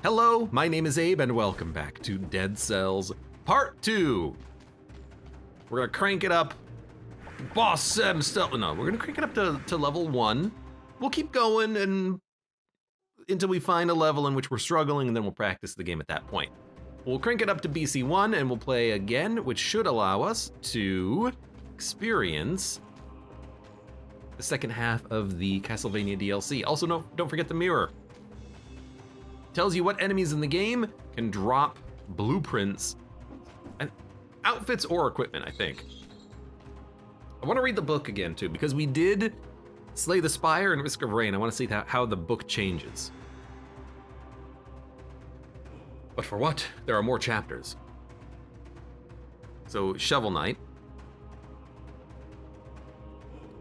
Hello, my name is Abe and welcome back to Dead Cells Part 2. We're gonna crank it up. Boss 7 stealth. No, we're gonna crank it up to level 1. We'll keep going and until we find a level in which we're struggling, and then we'll practice the game at that point. We'll crank it up to BC1 and we'll play again, which should allow us to experience the second half of the Castlevania DLC. Also, don't forget the mirror. Tells you what enemies in the game can drop blueprints and outfits or equipment, I think. I want to read the book again too, because we did Slay the Spire and Risk of Rain. I want to see how the book changes. But for what? There are more chapters. So, Shovel Knight.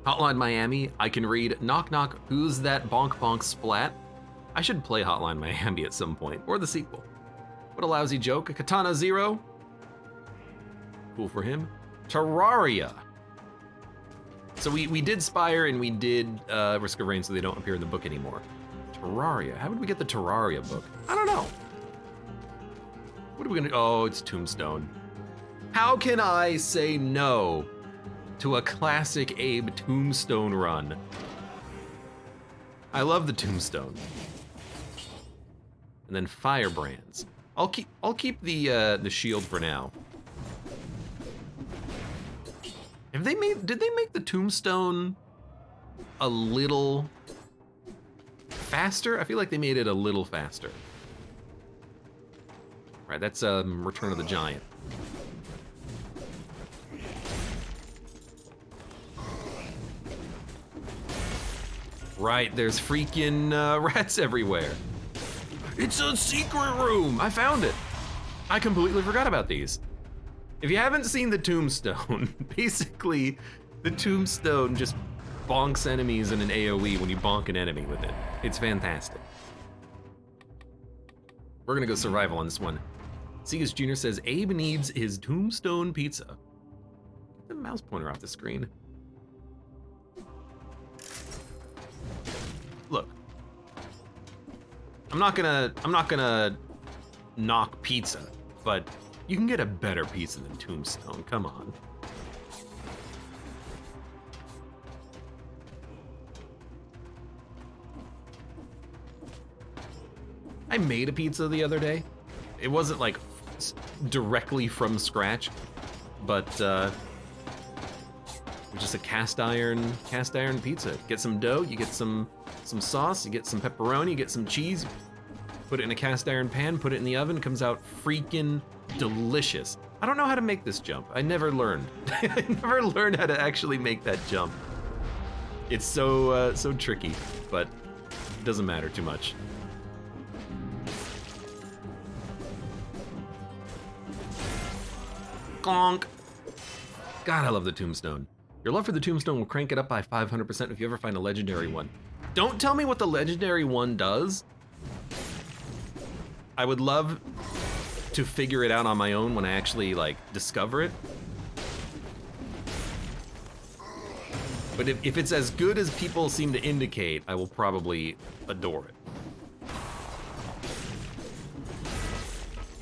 Hotline Miami, I can read Knock Knock, Who's That Bonk Bonk Splat? I should play Hotline Miami at some point, or the sequel. What a lousy joke. Katana Zero. Cool for him. Terraria. So we did Spire and we did Risk of Rain, so they don't appear in the book anymore. Terraria, how would we get the Terraria book? I don't know. What are we gonna, oh, it's Tombstone. How can I say no to a classic Abe Tombstone run? I love the Tombstone. And then Firebrands. I'll keep the shield for now. Did they make the Tombstone a little faster? I feel like they made it a little faster. Right, that's Return of the Giant. Right, there's freaking rats everywhere. It's a secret room! I found it. I completely forgot about these. If you haven't seen the Tombstone, basically the Tombstone just bonks enemies in an AoE when you bonk an enemy with it. It's fantastic. We're gonna go survival on this one. Segas Jr. says Abe needs his Tombstone pizza. Get the mouse pointer off the screen. Look, I'm not gonna knock pizza, but you can get a better pizza than Tombstone, come on. I made a pizza the other day. It wasn't like directly from scratch, but just a cast iron pizza. Get some dough, you get some sauce, you get some pepperoni, you get some cheese, put it in a cast iron pan, put it in the oven, comes out freaking delicious. I don't know how to make this jump. I never learned. I never learned how to actually make that jump. It's so tricky, but it doesn't matter too much. Gonk. God, I love the Tombstone. Your love for the Tombstone will crank it up by 500% if you ever find a legendary one. Don't tell me what the legendary one does. I would love to figure it out on my own when I actually like discover it. But if it's as good as people seem to indicate, I will probably adore it.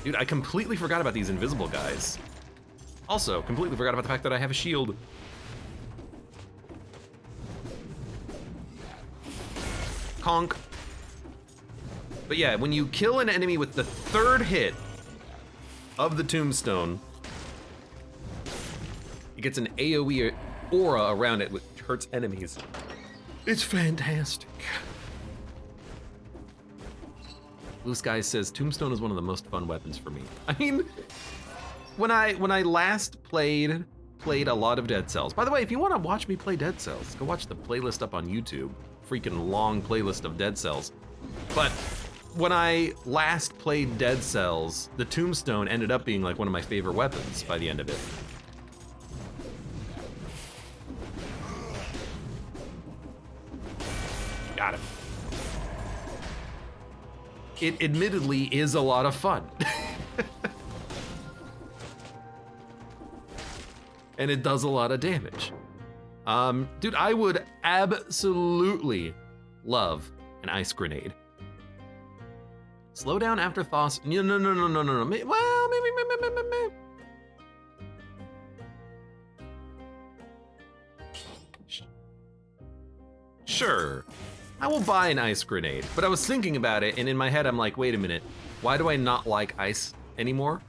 Dude, I completely forgot about these invisible guys. Also, completely forgot about the fact that I have a shield. Conk. But yeah, when you kill an enemy with the third hit of the Tombstone, it gets an AoE aura around it which hurts enemies. It's fantastic. Blue Sky says Tombstone is one of the most fun weapons for me. I mean, when I last played a lot of Dead Cells. By the way, if you want to watch me play Dead Cells, go watch the playlist up on YouTube. Freaking long playlist of Dead Cells. But when I last played Dead Cells, the Tombstone ended up being like one of my favorite weapons by the end of it. Got him. It admittedly is a lot of fun. And it does a lot of damage. Dude, I would absolutely love an ice grenade. Slow down after Thos. No. Well, maybe. Sure. I will buy an ice grenade, but I was thinking about it, and in my head I'm like, wait a minute, why do I not like ice anymore?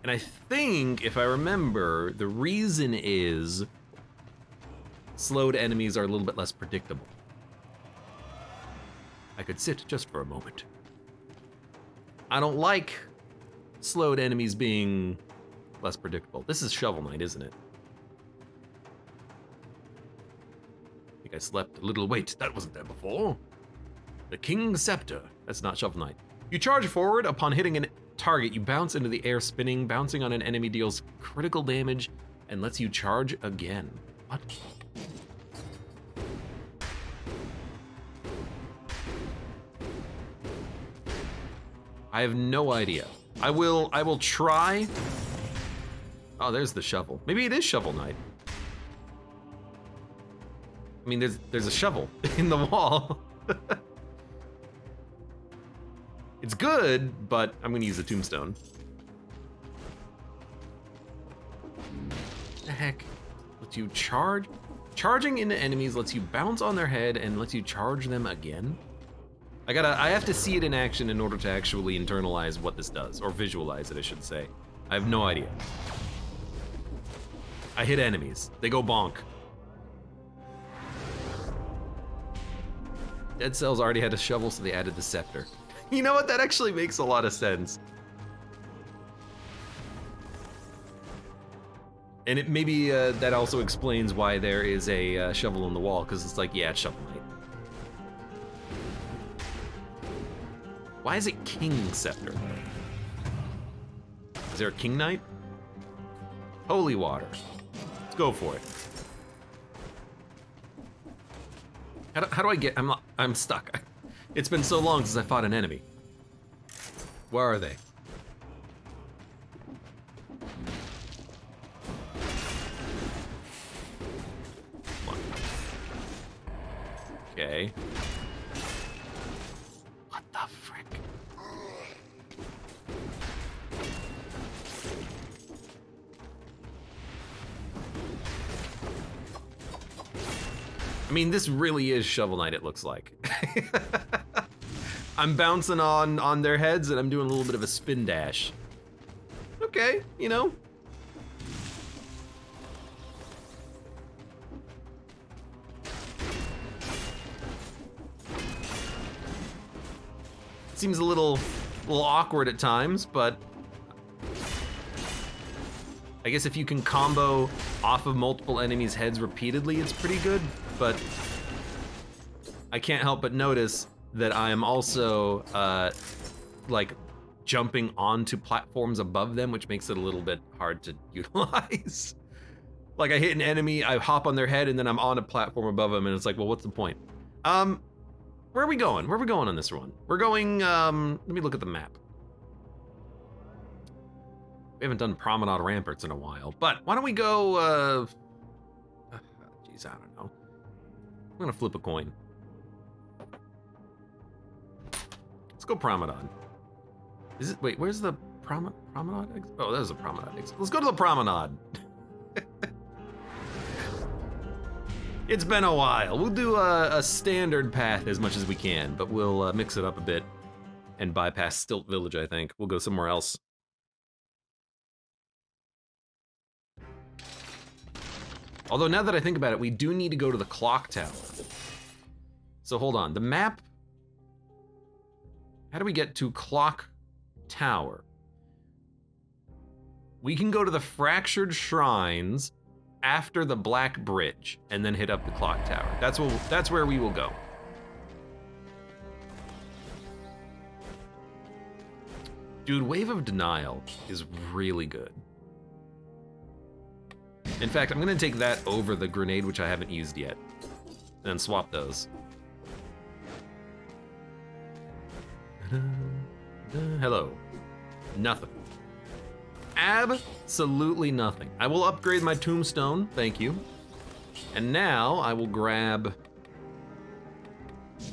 And I think, if I remember, the reason is slowed enemies are a little bit less predictable. I could sit just for a moment. I don't like slowed enemies being less predictable. This is Shovel Knight, isn't it? I think I slept a little. Wait, that wasn't there before. The King's Scepter. That's not Shovel Knight. You charge forward. Upon hitting a target, you bounce into the air spinning. Bouncing on an enemy deals critical damage and lets you charge again. What? I have no idea. I will try. Oh, there's the shovel. Maybe it is Shovel Knight. I mean, there's a shovel in the wall. It's good, but I'm gonna use a tombstone. What the heck? Lets you charge? Charging into enemies lets you bounce on their head and lets you charge them again? I have to see it in action in order to actually internalize what this does, or visualize it, I should say. I have no idea. I hit enemies. They go bonk. Dead Cells already had a shovel, so they added the scepter. You know what? That actually makes a lot of sense. And it maybe that also explains why there is a shovel on the wall, because it's like, yeah, it's Shovel Knight. Why is it King Scepter? Is there a King Knight? Holy water. Let's go for it. How do I get? I'm stuck. It's been so long since I fought an enemy. Where are they? Okay. What the frick? I mean, this really is Shovel Knight, it looks like. I'm bouncing on their heads and I'm doing a little bit of a spin dash. Okay, you know. Seems a little awkward at times, but I guess if you can combo off of multiple enemies' heads repeatedly, it's pretty good, but I can't help but notice that I am also like jumping onto platforms above them, which makes it a little bit hard to utilize. Like I hit an enemy, I hop on their head, and then I'm on a platform above them, and it's like, well, what's the point? Where are we going? Where are we going on this one? We're going, let me look at the map. We haven't done Promenade Ramparts in a while, but why don't we go, geez, I don't know. I'm gonna flip a coin. Let's go Promenade. Is it, wait, where's the Promenade? Oh, there's a Promenade exit. Let's go to the Promenade. It's been a while. We'll do a standard path as much as we can, but we'll mix it up a bit and bypass Stilt Village, I think. We'll go somewhere else. Although now that I think about it, we do need to go to the clock tower. So hold on, the map. How do we get to Clock Tower? We can go to the Fractured Shrines after the Black Bridge and then hit up the clock tower. That's where we will go. Dude, Wave of Denial is really good. In fact, I'm gonna take that over the grenade, which I haven't used yet, and then swap those. Hello. Nothing. Absolutely nothing. I will upgrade my tombstone, thank you. And now I will grab...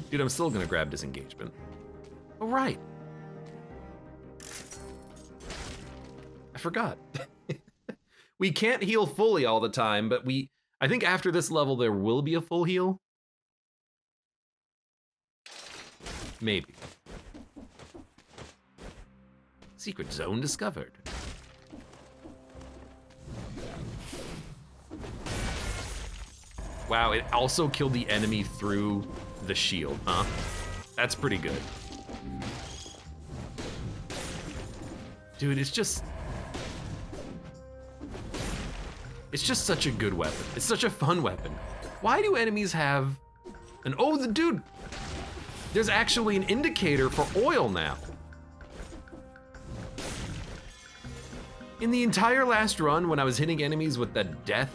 Dude, I'm still gonna grab disengagement. Oh, right. I forgot. We can't heal fully all the time, but I think after this level there will be a full heal. Maybe. Secret zone discovered. Wow, it also killed the enemy through the shield, huh? That's pretty good. Dude, it's just such a good weapon. It's such a fun weapon. Why do enemies have dude, there's actually an indicator for oil now. In the entire last run, when I was hitting enemies with that death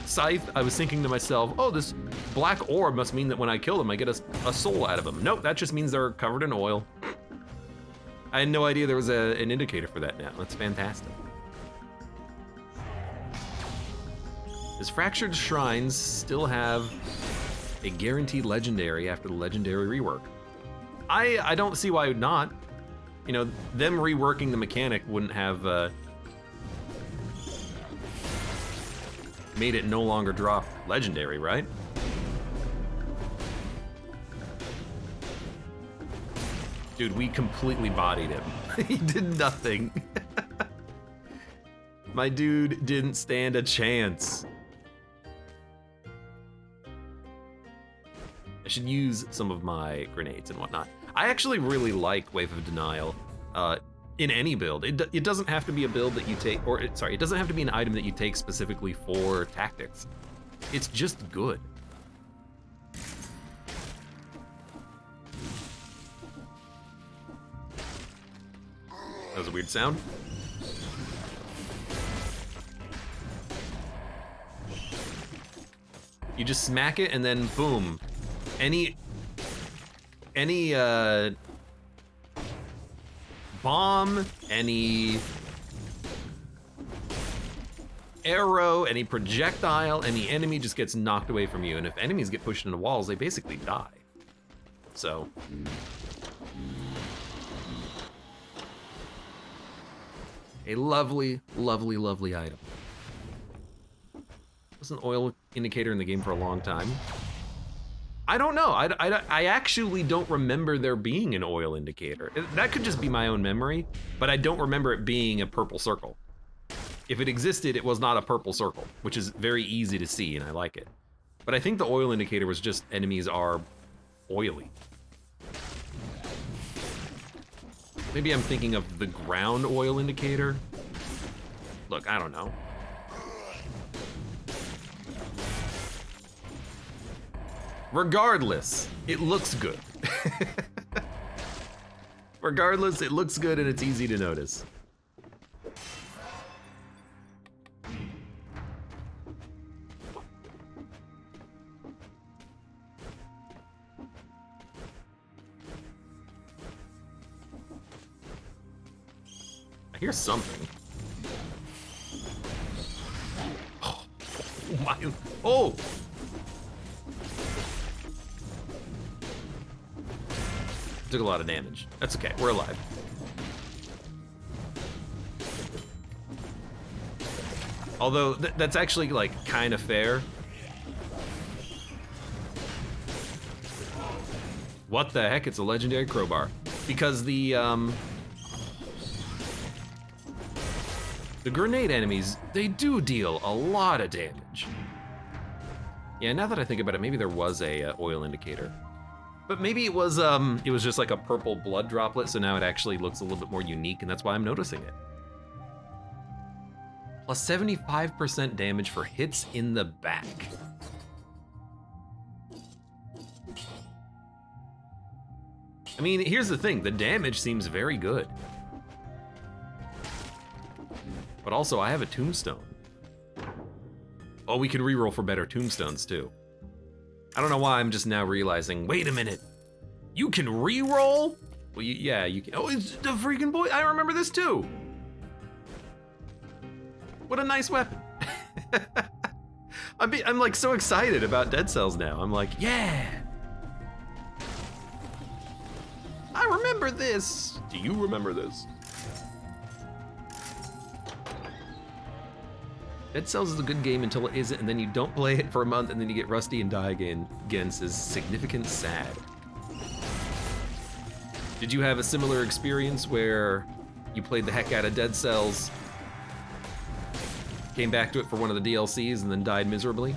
scythe, I was thinking to myself, oh, this black orb must mean that when I kill them, I get a soul out of them. Nope, that just means they're covered in oil. I had no idea there was an indicator for that now. That's fantastic. Does Fractured Shrines still have a guaranteed legendary after the legendary rework? I don't see why not. You know, them reworking the mechanic wouldn't have made it no longer drop legendary, right? Dude, we completely bodied him. He did nothing. My dude didn't stand a chance. I should use some of my grenades and whatnot. I actually really like Wave of Denial in any build. It doesn't have to be a build that you take, it doesn't have to be an item that you take specifically for tactics. It's just good. That was a weird sound. You just smack it and then boom. Any bomb, any arrow, any projectile, any enemy just gets knocked away from you. And if enemies get pushed into walls, they basically die. So. A lovely, lovely, lovely item. Was an oil indicator in the game for a long time. I don't know. I actually don't remember there being an oil indicator. That could just be my own memory, but I don't remember it being a purple circle. If it existed, it was not a purple circle, which is very easy to see, and I like it. But I think the oil indicator was just enemies are oily. Maybe I'm thinking of the ground oil indicator. Look, I don't know. Regardless, it looks good. Regardless, it looks good and it's easy to notice. I hear something. Oh my, oh! Took a lot of damage. That's okay, we're alive. Although, that's actually, like, kind of fair. What the heck, it's a legendary crowbar. Because the grenade enemies, they do deal a lot of damage. Yeah, now that I think about it, maybe there was a oil indicator. But maybe it was just like a purple blood droplet, so now it actually looks a little bit more unique, and that's why I'm noticing it. Plus 75% damage for hits in the back. I mean, here's the thing, the damage seems very good. But also, I have a tombstone. Oh, we can reroll for better tombstones, too. I don't know why I'm just now realizing, wait a minute, you can reroll? Well, yeah, you can. Oh, it's the freaking boy, I remember this too. What a nice weapon. I'm like so excited about Dead Cells now. I'm like, yeah. I remember this? Do you remember this? Dead Cells is a good game until it isn't, and then you don't play it for a month, and then you get rusty and die again. Against is significant sad. Did you have a similar experience where you played the heck out of Dead Cells, came back to it for one of the DLCs, and then died miserably?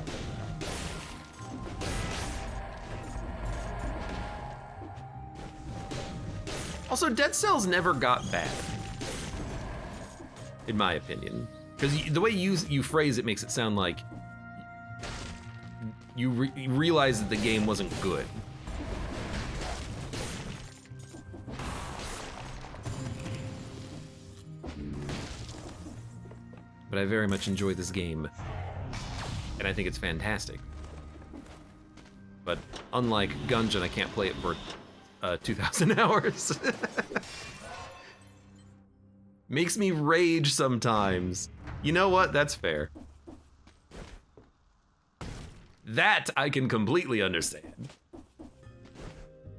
Also, Dead Cells never got bad, in my opinion. Because the way you phrase it makes it sound like you realize that the game wasn't good. But I very much enjoy this game, and I think it's fantastic. But unlike Gungeon, I can't play it for 2,000 hours. Makes me rage sometimes. You know what? That's fair. That I can completely understand.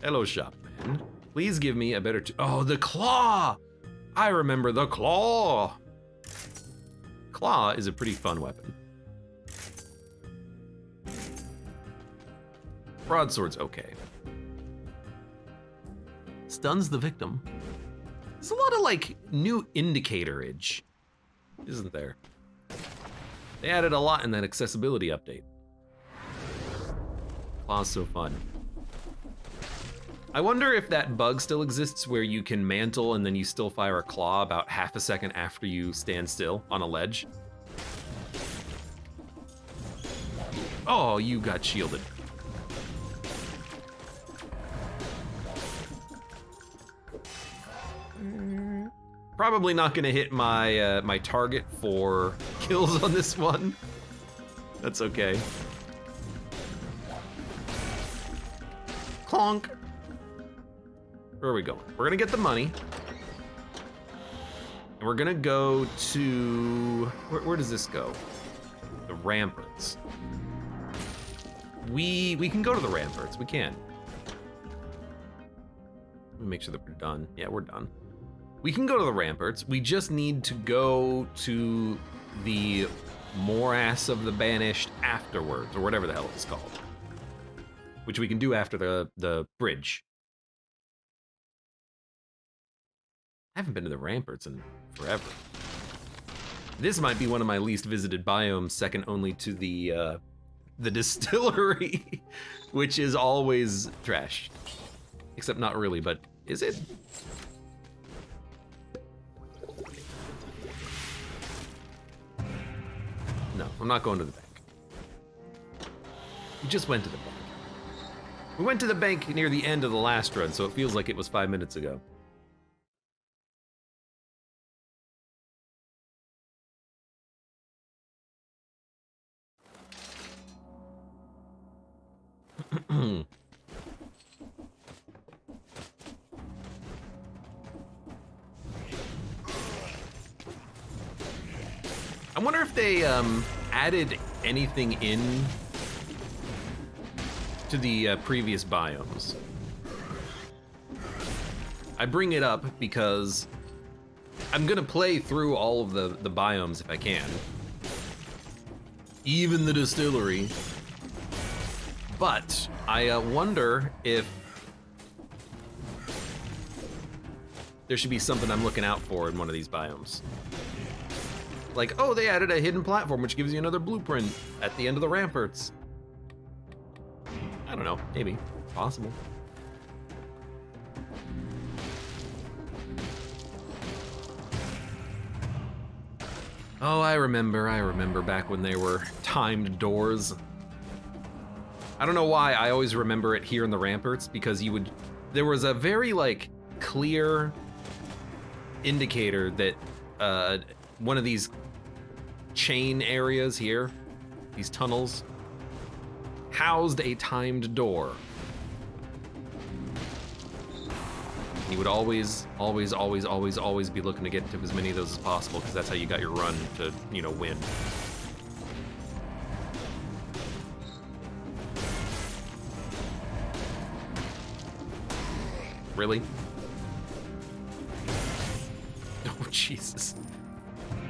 Hello, shopman. Please give me a better oh, the claw! I remember the claw! Claw is a pretty fun weapon. Broadsword's okay. Stuns the victim. There's a lot of like new indicatorage, isn't there? They added a lot in that accessibility update. Claw's so fun. I wonder if that bug still exists where you can mantle and then you still fire a claw about half a second after you stand still on a ledge. Oh, you got shielded. Probably not gonna hit my my target for kills on this one. That's okay. Clonk. Where are we going? We're gonna get the money. And we're gonna go to, where does this go? The ramparts. We can go to the ramparts, we can. Let me make sure that we're done. Yeah, we're done. We can go to the ramparts. We just need to go to the morass of the banished afterwards, or whatever the hell it's called. Which we can do after the bridge. I haven't been to the ramparts in forever. This might be one of my least visited biomes, second only to the distillery, which is always trash. Except not really, but is it? No, I'm not going to the bank. We just went to the bank. We went to the bank near the end of the last run, so it feels like it was 5 minutes ago. I wonder if they added anything in to the previous biomes. I bring it up because I'm gonna play through all of the biomes if I can. Even the distillery. But I wonder if there should be something I'm looking out for in one of these biomes. Like, oh, they added a hidden platform which gives you another blueprint at the end of the ramparts. I don't know, maybe, possible. Oh, I remember back when they were timed doors. I don't know why, I always remember it here in the ramparts, because there was a very like clear indicator that one of these chain areas here, these tunnels, housed a timed door. You would always be looking to get to as many of those as possible, because that's how you got your run to, you know, win. Really? Oh, Jesus.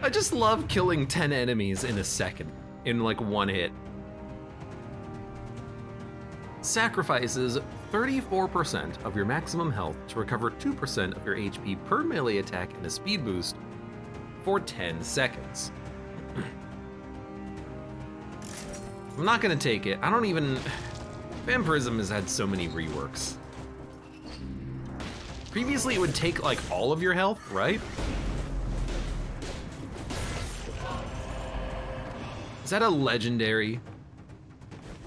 I just love killing 10 enemies in a second, in like one hit. Sacrifices 34% of your maximum health to recover 2% of your HP per melee attack and a speed boost for 10 seconds. I'm not gonna take it. I don't even... Vampirism has had so many reworks. Previously it would take like all of your health, right? Is that a legendary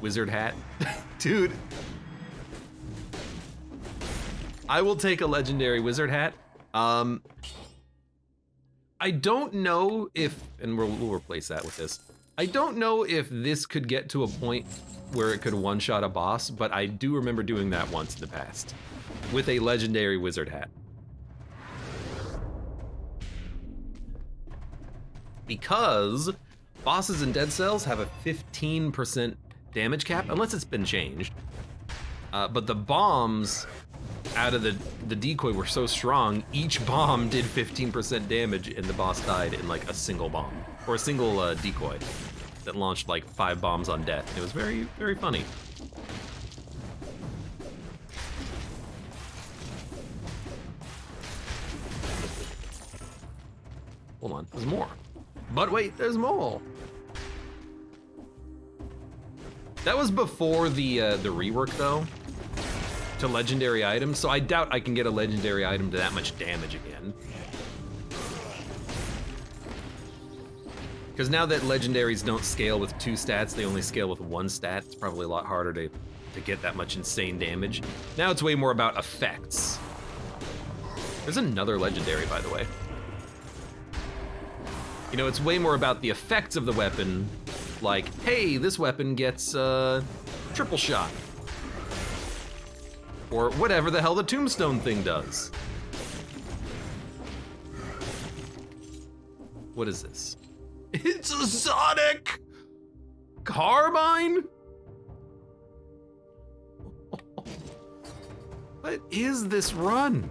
wizard hat? Dude. I will take a legendary wizard hat. I don't know if, and we'll replace that with this. I don't know if this could get to a point where it could one-shot a boss, but I do remember doing that once in the past with a legendary wizard hat. Because bosses in Dead Cells have a 15% damage cap, unless it's been changed. But the bombs out of the decoy were so strong, each bomb did 15% damage and the boss died in like a single bomb, or a single decoy that launched like 5 bombs on death. It was very, very funny. Hold on, there's more. But wait, there's more. That was before the rework though, to legendary items, so I doubt I can get a legendary item to that much damage again. Because now that legendaries don't scale with 2 stats, they only scale with 1 stat, it's probably a lot harder to get that much insane damage. Now it's way more about effects. There's another legendary, by the way. You know, it's way more about the effects of the weapon, like, hey, this weapon gets triple shot. Or whatever the hell the tombstone thing does. What is this? It's a Sonic Carbine? What is this run?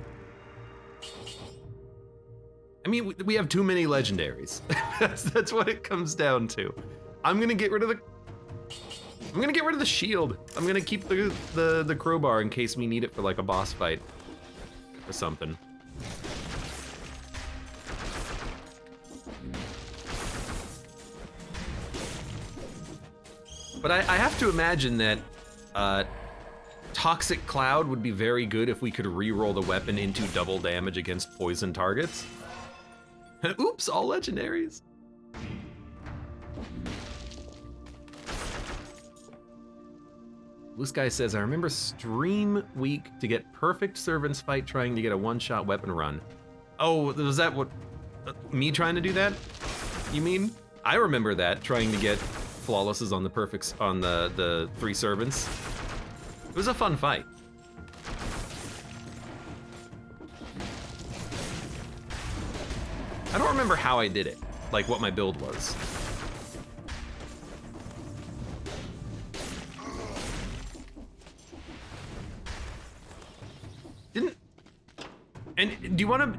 I mean, we have too many legendaries. That's what it comes down to. I'm gonna get rid of the shield. I'm gonna keep the crowbar in case we need it for like a boss fight or something. But I have to imagine that Toxic Cloud would be very good if we could re-roll the weapon into double damage against poison targets. Oops, all legendaries. Blue Sky says, I remember stream week to get perfect servants fight trying to get a one-shot weapon run. Oh, was that what, me trying to do that? You mean? I remember that, trying to get flawlesses on the perfects, on the 3 servants. It was a fun fight. I don't remember how I did it, like what my build was. And do you wanna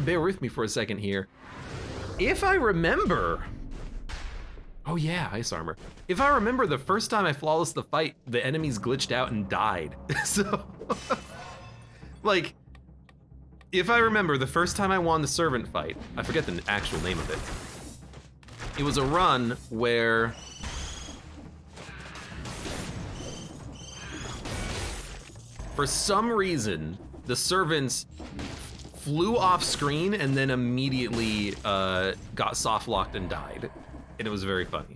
bear with me for a second here? If I remember, oh yeah, ice armor. If I remember, the first time I flawless the fight, the enemies glitched out and died. So, like, if I remember, the first time I won the servant fight, I forget the actual name of it. It was a run where for some reason, the servants flew off screen and then immediately got soft locked and died, and it was very funny.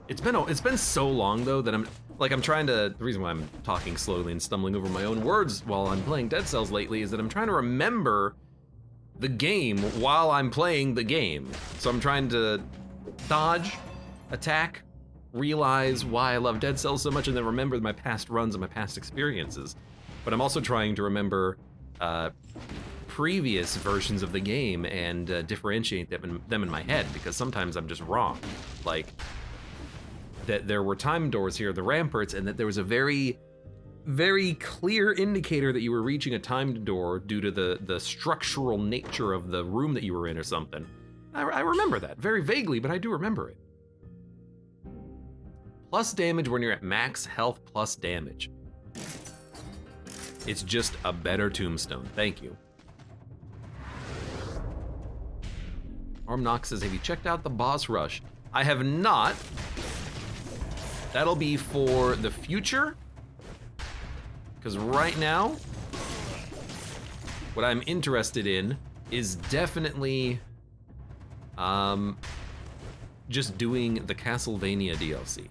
It's been so long though that I'm trying to. The reason why I'm talking slowly and stumbling over my own words while I'm playing Dead Cells lately is that I'm trying to remember the game while I'm playing the game. So I'm trying to dodge, attack, realize why I love Dead Cells so much, and then remember my past runs and my past experiences. But I'm also trying to remember previous versions of the game and differentiate them in my head, because sometimes I'm just wrong. Like, that there were time doors here, the ramparts, and that there was a very very clear indicator that you were reaching a timed door due to the structural nature of the room that you were in or something. I remember that, very vaguely, but I do remember it. Plus damage when you're at max health plus damage. It's just a better tombstone, thank you. Armnox says, have you checked out the boss rush? I have not. That'll be for the future. Because right now, what I'm interested in is definitely just doing the Castlevania DLC.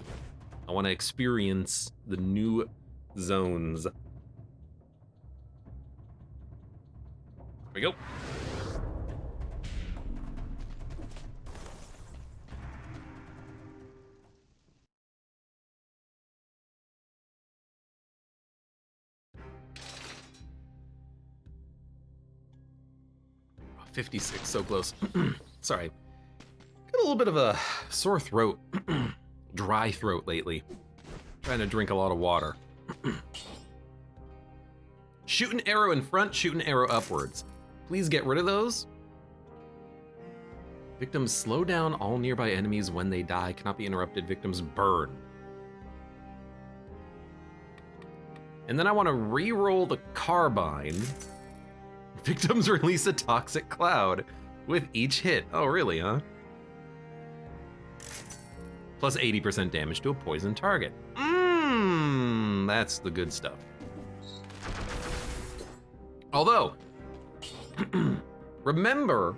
I want to experience the new zones. Here we go. Oh, 56, so close. Sorry. Got a little bit of a sore throat. Dry throat lately. Trying to drink a lot of water. Shoot an arrow in front, shoot an arrow upwards. Please get rid of those. Victims slow down all nearby enemies when they die, cannot be interrupted, victims burn. And then I want to re-roll the carbine. Victims release a toxic cloud with each hit. Oh, really, huh? Plus 80% damage to a poison target. That's the good stuff. Although, remember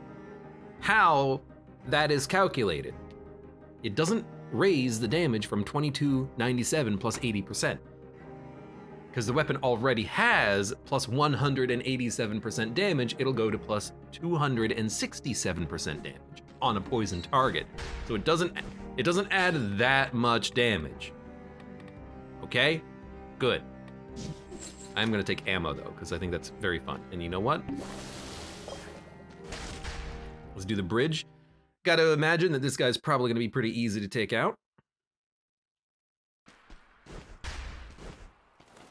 how that is calculated. It doesn't raise the damage from 2297 plus 80%. Because the weapon already has plus 187% damage, it'll go to plus 267% damage on a poison target. So it doesn't add that much damage. Okay? Good. I'm gonna take ammo though, because I think that's very fun. And you know what? Let's do the bridge. Gotta imagine that this guy's probably gonna be pretty easy to take out.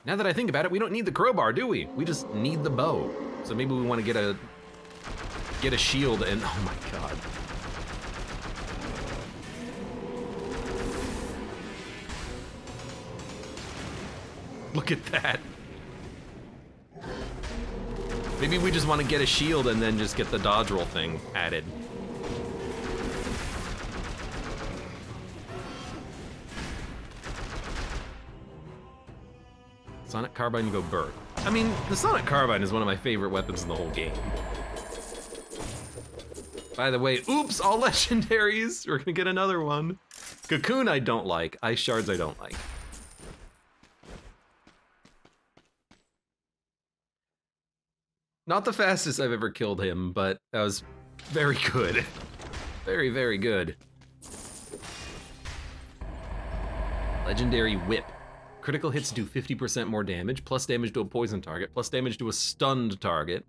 Now that I think about it, we don't need the crowbar, do we? We just need the bow. So maybe we want to get a shield and, oh my god. Look at that. Maybe we just want to get a shield and then just get the dodge roll thing added. Sonic Carbine, you go bird. I mean, the Sonic Carbine is one of my favorite weapons in the whole game. By the way, oops, all legendaries. We're gonna get another one. Cocoon I don't like. Ice Shards I don't like. Not the fastest I've ever killed him, but that was very good. Very, very good. Legendary Whip. Critical hits do 50% more damage, plus damage to a poison target, plus damage to a stunned target.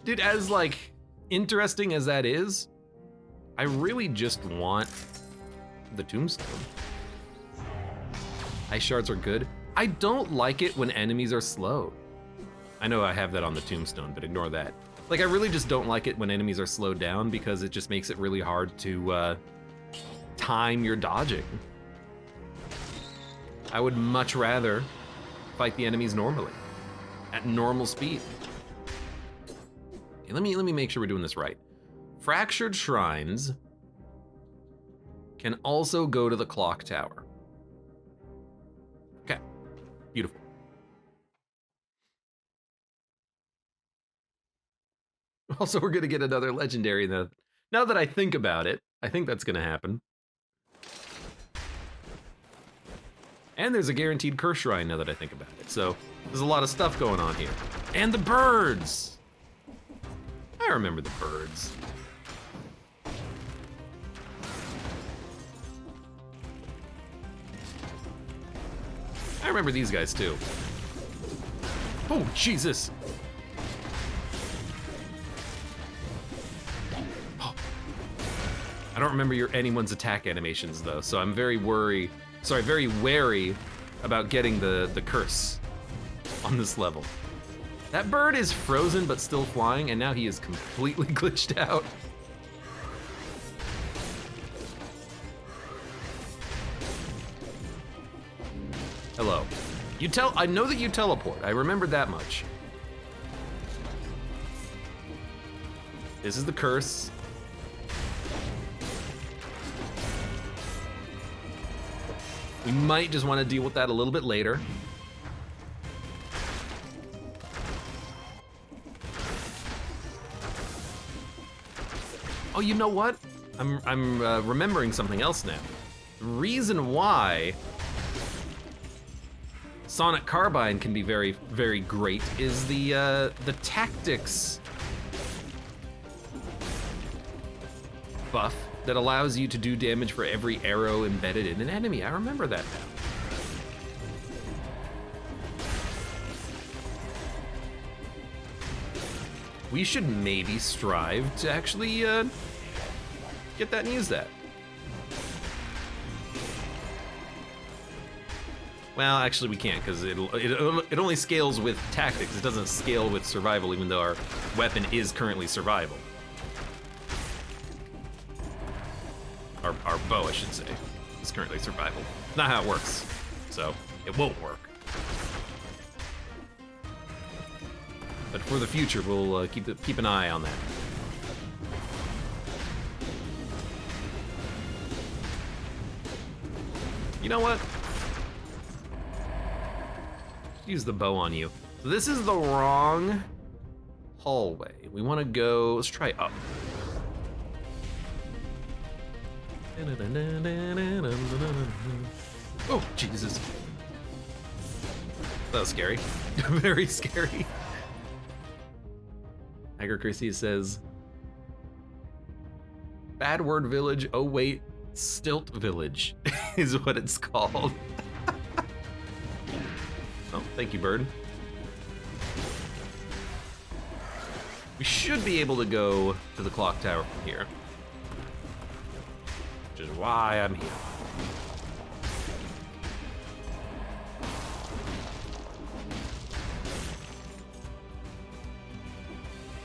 Dude, as like interesting as that is, I really just want the tombstone. Ice shards are good. I don't like it when enemies are slowed. I know I have that on the tombstone, but ignore that. Like, I really just don't like it when enemies are slowed down because it just makes it really hard to time your dodging. I would much rather fight the enemies normally, at normal speed. Okay, let me make sure we're doing this right. Fractured shrines can also go to the clock tower. Okay, beautiful. Also, we're gonna get another legendary now that I think about it. I think that's gonna happen. And there's a guaranteed curse shrine now that I think about it. So there's a lot of stuff going on here. And the birds. I remember the birds. I remember these guys too. Oh, Jesus. I don't remember anyone's attack animations though, so I'm very wary about getting the curse on this level. That bird is frozen but still flying, and now he is completely glitched out. Hello. I know that you teleport. I remembered that much. This is the curse. We might just want to deal with that a little bit later. Oh, you know what? I'm remembering something else now. The reason why Sonic Carbine can be very, very great is the tactics buff that allows you to do damage for every arrow embedded in an enemy. I remember that now. We should maybe strive to actually get that and use that. Well, actually we can't, because it only scales with tactics. It doesn't scale with survival, even though our weapon is currently survival. Our bow, I should say, is currently survival. Not how it works, so it won't work. But for the future, we'll keep an eye on that. You know what? Use the bow on you. So this is the wrong hallway. We want to go. Let's try up. Oh, Jesus. That was scary. Very scary. AbeClancy says, Bad Word Village, oh wait, Stilt Village is what it's called. Oh, thank you, bird. We should be able to go to the clock tower from here. Which is why I'm here.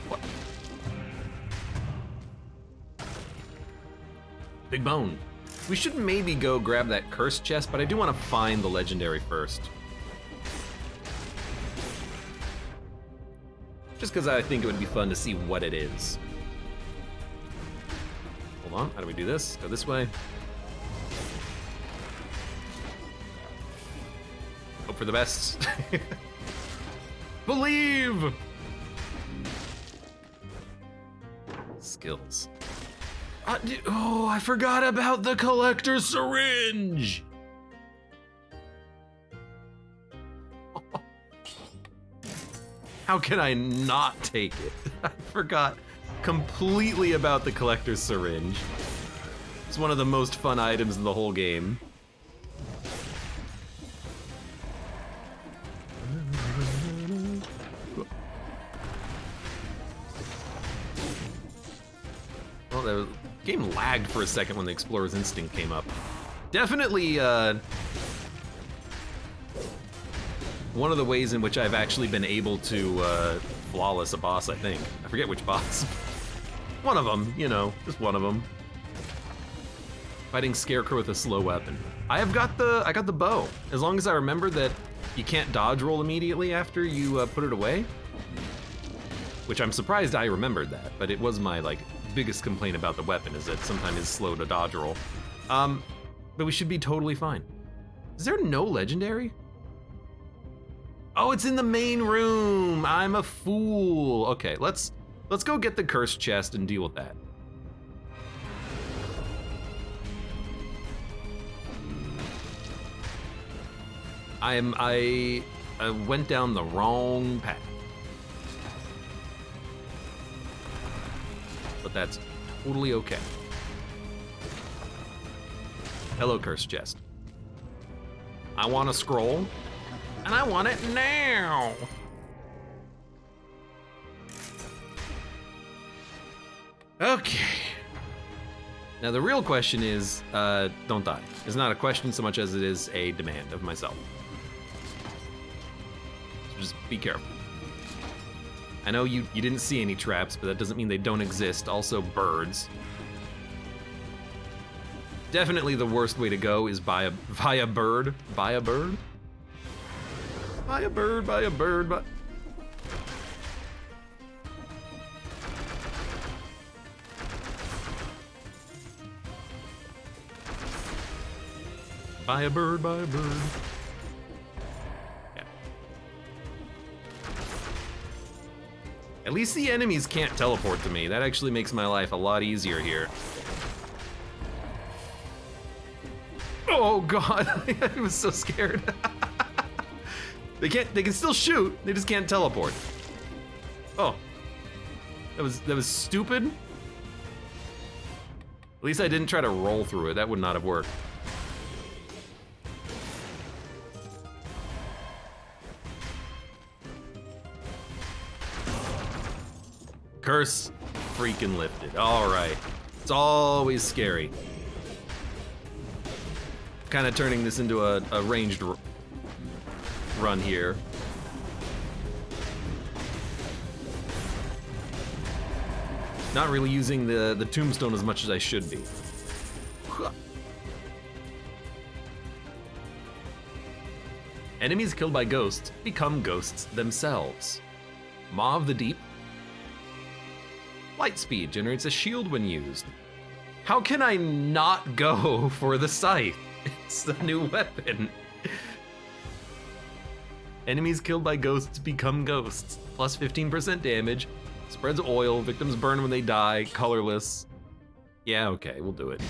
What? Big bone. We should maybe go grab that cursed chest, but I do want to find the legendary first. Just because I think it would be fun to see what it is. Hold on, how do we do this? Go this way. Hope for the best. Believe! Skills. Oh, I forgot about the collector's syringe! How can I not take it? I forgot completely about the collector's syringe. It's one of the most fun items in the whole game. Well, the game lagged for a second when the Explorer's Instinct came up. Definitely, one of the ways in which I've actually been able to flawless a boss, I think. I forget which boss. One of them, you know, just one of them. Fighting Scarecrow with a slow weapon. I got the bow. As long as I remember that you can't dodge roll immediately after you put it away. Which I'm surprised I remembered that, but it was my biggest complaint about the weapon is that sometimes it's slow to dodge roll. But we should be totally fine. Is there no legendary? Oh, it's in the main room. I'm a fool. Okay, let's go get the cursed chest and deal with that. I went down the wrong path. But that's totally okay. Hello, cursed chest. I want a scroll. And I want it now! Okay. Now the real question is, don't die. It's not a question so much as it is a demand of myself. So just be careful. I know you didn't see any traps, but that doesn't mean they don't exist. Also birds. Definitely the worst way to go is via bird. Buy a bird? Buy a bird, buy a bird, buy... Buy a bird, buy a bird. Yeah. At least the enemies can't teleport to me. That actually makes my life a lot easier here. Oh god, I was so scared. They can still shoot, they just can't teleport. Oh. That was stupid. At least I didn't try to roll through it. That would not have worked. Curse freaking lifted. All right. It's always scary. Kind of turning this into a ranged run here. Not really using the tombstone as much as I should be. Enemies killed by ghosts become ghosts themselves. Maw of the Deep. Light speed generates a shield when used. How can I not go for the scythe? It's the new weapon. Enemies killed by ghosts become ghosts. Plus 15% damage. Spreads oil. Victims burn when they die. Colorless. Yeah, okay, we'll do it.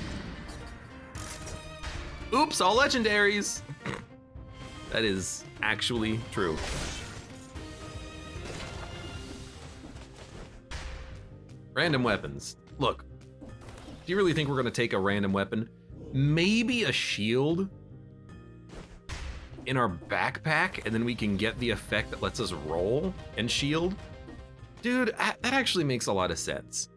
Oops, all legendaries. That is actually true. Random weapons. Look, do you really think we're gonna take a random weapon? Maybe a shield in our backpack, and then we can get the effect that lets us roll and shield? Dude, that actually makes a lot of sense.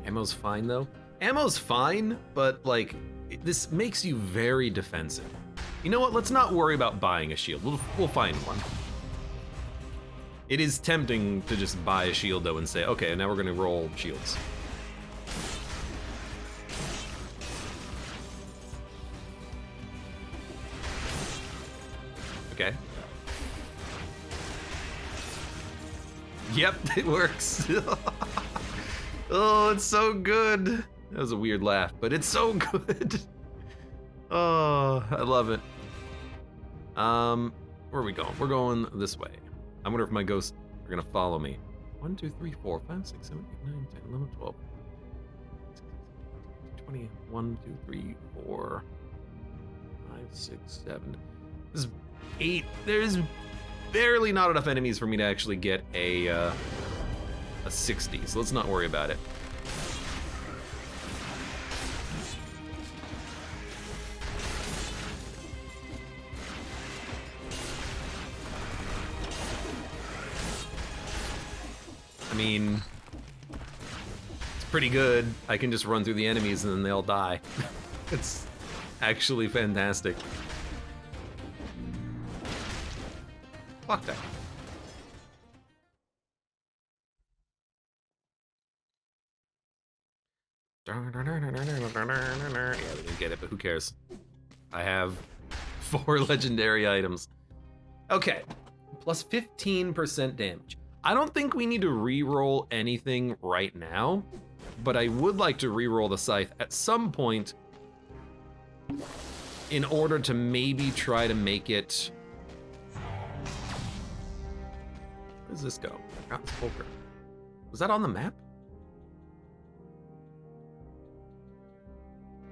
Ammo's fine though. Ammo's fine, but like, this makes you very defensive. You know what, let's not worry about buying a shield. We'll find one. It is tempting to just buy a shield though and say, okay, now we're gonna roll shields. Okay. Yep, it works. Oh, it's so good. That was a weird laugh, but it's so good. Oh, I love it. Where are we going? We're going this way. I wonder if my ghosts are gonna follow me. 1, 2, 3, 4, 5, 6, 7, 8, 9, 10, 11, 12, 20, 1, 2, 3, 4, 5, 6, 7. This is 8. There's barely not enough enemies for me to actually get a 60, so let's not worry about it. I mean, it's pretty good. I can just run through the enemies and then they all die. It's actually fantastic. Fuck that. Yeah, we didn't get it, but who cares? I have 4 legendary items. Okay, plus 15% damage. I don't think we need to re-roll anything right now, but I would like to re-roll the scythe at some point in order to maybe try to make it... Where does this go? Was that on the map?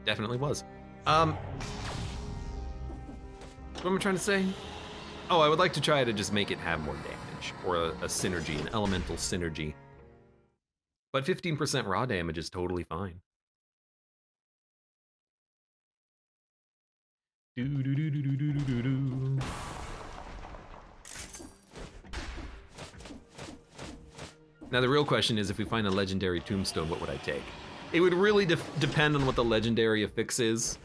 Definitely was. What am I trying to say? Oh, I would like to try to just make it have more damage, or a synergy, an elemental synergy. But 15% raw damage is totally fine. Do do do do do do do do. Now the real question is, if we find a legendary tombstone, what would I take? It would really depend on what the legendary affix is.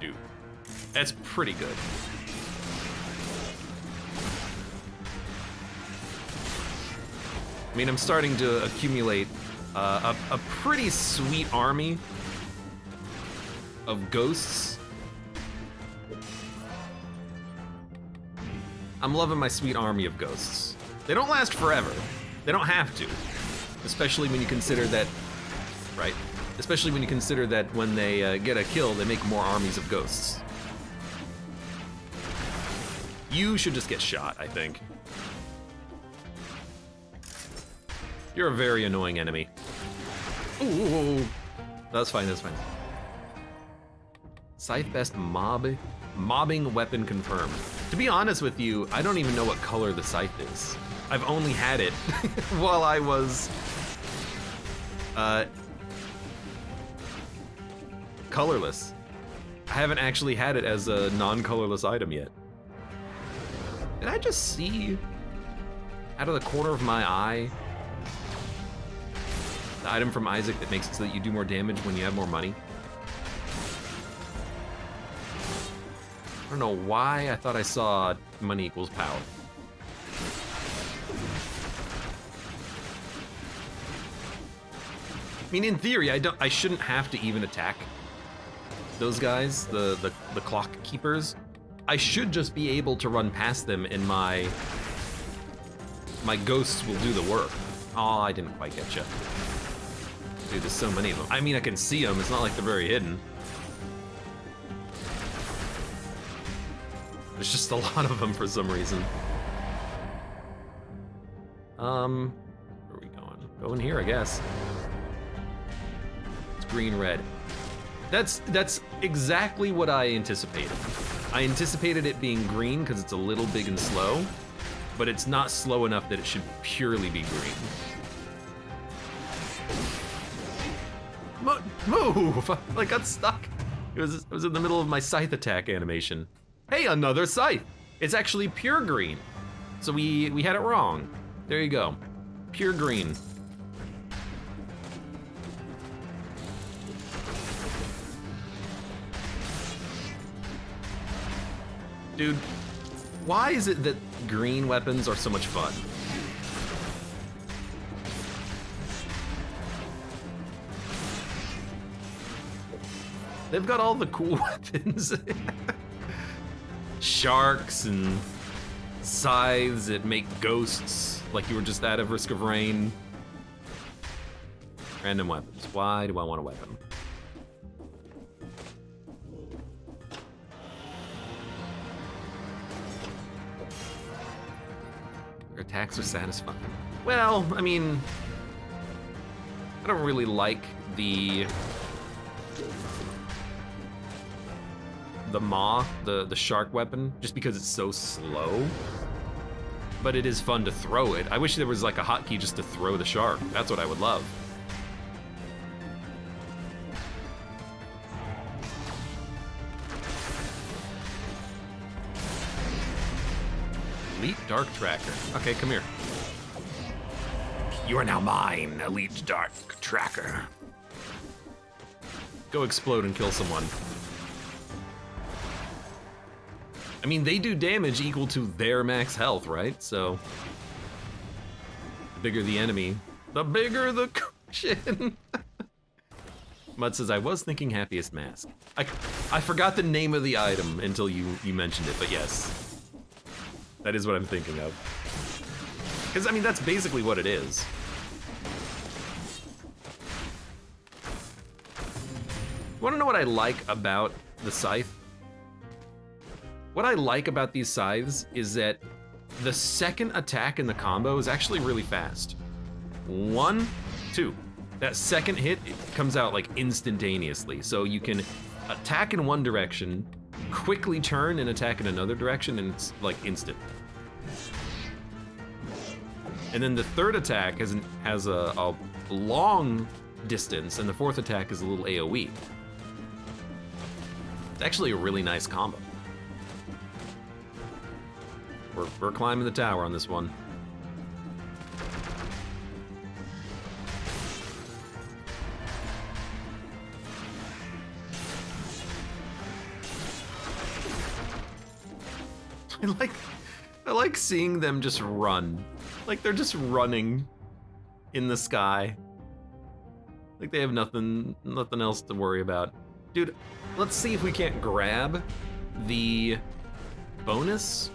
Dude, that's pretty good. I mean, I'm starting to accumulate a pretty sweet army of ghosts. I'm loving my sweet army of ghosts. They don't last forever. They don't have to. Especially when you consider that, right? Especially when you consider that when they get a kill, they make more armies of ghosts. You should just get shot, I think. You're a very annoying enemy. Ooh, that's fine, that's fine. Scythe best mobbing weapon confirmed. To be honest with you, I don't even know what color the scythe is. I've only had it while I was colorless. I haven't actually had it as a non-colorless item yet. Did I just see out of the corner of my eye the item from Isaac that makes it so that you do more damage when you have more money? I don't know why I thought I saw money equals power. I mean, in theory, I shouldn't have to even attack those guys, the clock keepers. I should just be able to run past them and my ghosts will do the work. Oh, I didn't quite get you. Dude, there's so many of them. I mean, I can see them. It's not like they're very hidden. There's just a lot of them for some reason. Where are we going? Going here, I guess. It's green, red. That's exactly what I anticipated. I anticipated it being green because it's a little big and slow, but it's not slow enough that it should purely be green. Move! I got stuck. It was in the middle of my scythe attack animation. Hey, another scythe! It's actually pure green. So we had it wrong. There you go. Pure green. Dude, why is it that green weapons are so much fun? They've got all the cool weapons. Sharks and scythes that make ghosts like you were just at of Risk of Rain. Random weapons. Why do I want a weapon? Your attacks are satisfying. Well, I mean, I don't really like the maw, the shark weapon, just because it's so slow. But it is fun to throw it. I wish there was like a hotkey just to throw the shark. That's what I would love. Elite Dark Tracker. Okay, come here. You are now mine, Elite Dark Tracker. Go explode and kill someone. I mean, they do damage equal to their max health, right? So, the bigger the enemy, the bigger the cushion. Mud says, I was thinking happiest mask. I forgot the name of the item until you mentioned it, but yes. That is what I'm thinking of. Because, I mean, that's basically what it is. You wanna know what I like about the scythe? What I like about these scythes is that the second attack in the combo is actually really fast. 1, 2. That second hit, it comes out like instantaneously. So you can attack in one direction, quickly turn and attack in another direction, and it's like instant. And then the third attack has a long distance, and the fourth attack is a little AoE. It's actually a really nice combo. We're climbing the tower on this one. I like seeing them just run. Like they're just running in the sky. Like they have nothing else to worry about. Dude, let's see if we can't grab the bonus.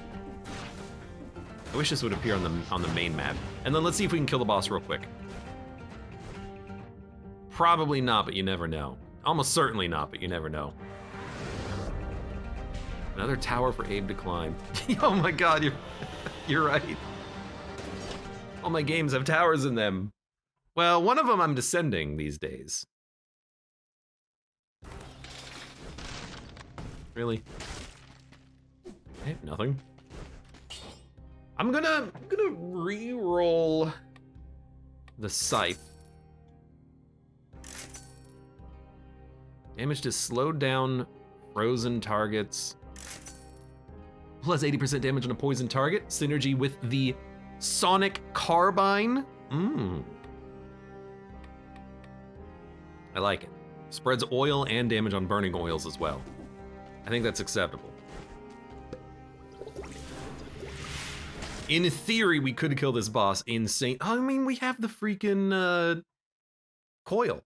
I wish this would appear on the main map. And then let's see if we can kill the boss real quick. Probably not, but you never know. Almost certainly not, but you never know. Another tower for Abe to climb. Oh my god, you're right. All my games have towers in them. Well, one of them I'm descending these days. Really? Hey, nothing. I'm gonna re-roll the scythe. Damage to slowed down frozen targets. Plus 80% damage on a poison target. Synergy with the Sonic Carbine. I like it. Spreads oil and damage on burning oils as well. I think that's acceptable. In theory, we could kill this boss insane. I mean, we have the freaking coil.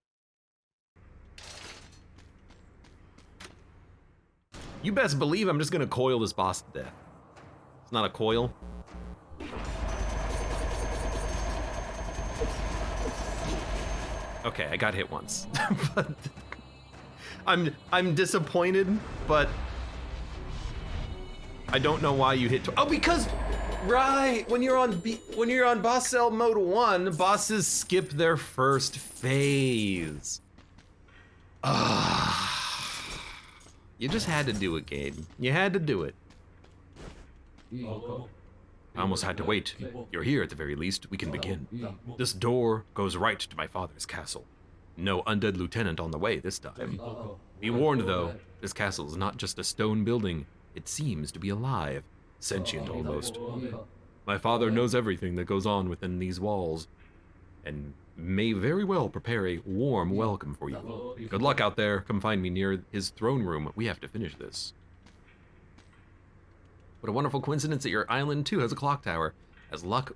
You best believe I'm just gonna coil this boss to death. It's not a coil. Okay, I got hit once. But I'm disappointed, but I don't know why you hit. Oh, because right when you're on boss cell mode 1, bosses skip their first phase. You just had to do it, Gabe. You had to do it. I almost had to wait. You're here at the very least. We can begin. This door goes right to my father's castle. No undead lieutenant on the way this time. Be warned though, this castle is not just a stone building. It seems to be alive, sentient almost. My father knows everything that goes on within these walls, and may very well prepare a warm welcome for you. Good luck out there. Come find me near his throne room. We have to finish this. What a wonderful coincidence that your island too has a clock tower. As luck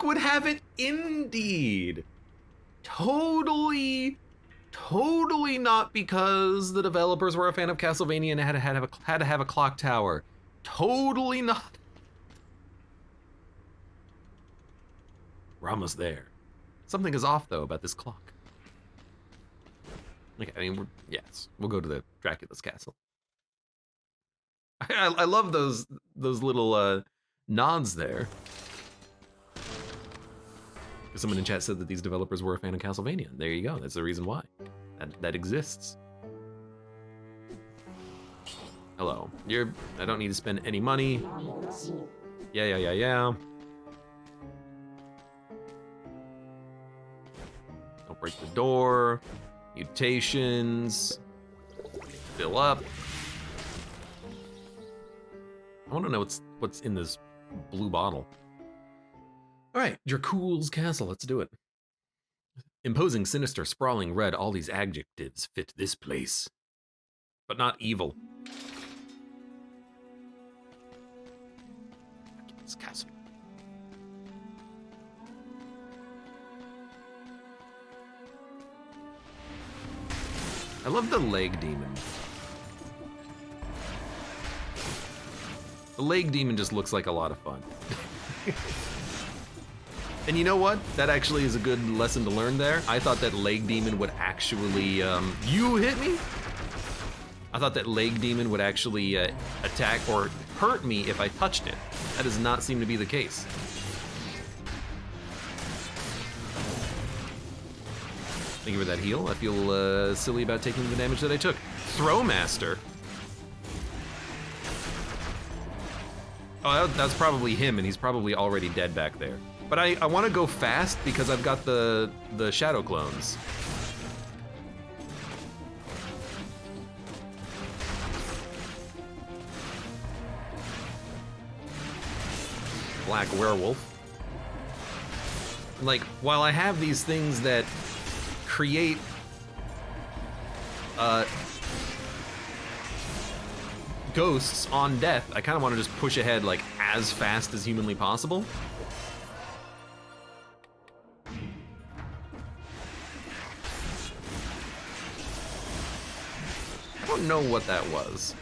would have it, indeed. Totally not because the developers were a fan of Castlevania and had to have a clock tower. Totally not. We're almost there. Something is off though about this clock. Okay, I mean, yes, we'll go to the Dracula's castle. I love those little nods there. Someone in chat said that these developers were a fan of Castlevania. There you go. That's the reason why. That exists. Hello. I don't need to spend any money. Yeah. Don't break the door. Mutations. Fill up. I want to know what's in this blue bottle. All right, Dracul's castle, let's do it. Imposing, sinister, sprawling, red, all these adjectives fit this place. But not evil. This castle. I love the leg demon. The leg demon just looks like a lot of fun. And you know what? That actually is a good lesson to learn there. I thought that leg demon would actually, you hit me? I thought that leg demon would actually attack or hurt me if I touched it. That does not seem to be the case. Thank you for that heal. I feel silly about taking the damage that I took. Throwmaster. Oh, that's probably him, and he's probably already dead back there. But I want to go fast because I've got the shadow clones. Black werewolf. Like, while I have these things that create ghosts on death, I kind of want to just push ahead like as fast as humanly possible. I don't know what that was.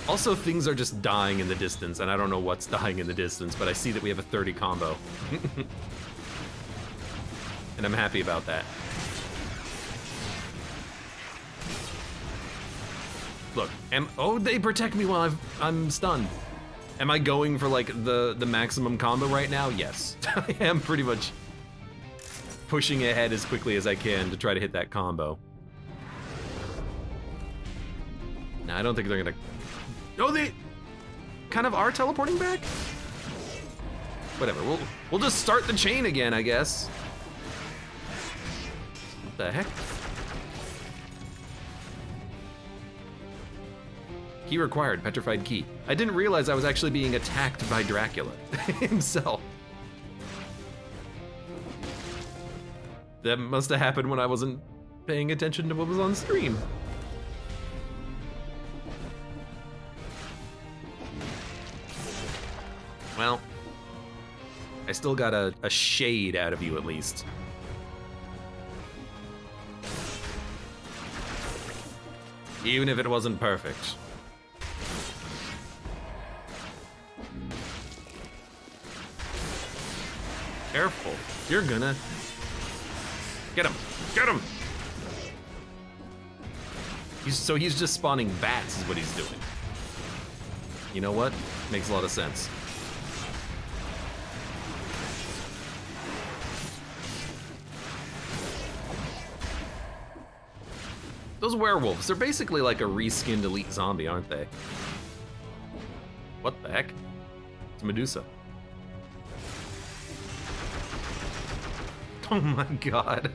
Also, things are just dying in the distance, and I don't know what's dying in the distance, but I see that we have a 30 combo. And I'm happy about that. Look, oh, they protect me while I'm stunned. Am I going for like the maximum combo right now? Yes. I am pretty much pushing ahead as quickly as I can to try to hit that combo. Nah, I don't think they're gonna... Oh, they kind of are teleporting back? Whatever, we'll just start the chain again, I guess. What the heck? Key required, petrified key. I didn't realize I was actually being attacked by Dracula himself. That must have happened when I wasn't paying attention to what was on stream. Well, I still got a shade out of you at least. Even if it wasn't perfect. Careful, you're gonna... Get him, get him! So he's just spawning bats is what he's doing. You know what? Makes a lot of sense. Those werewolves, they're basically like a reskinned elite zombie, aren't they? What the heck? It's Medusa. Oh my god.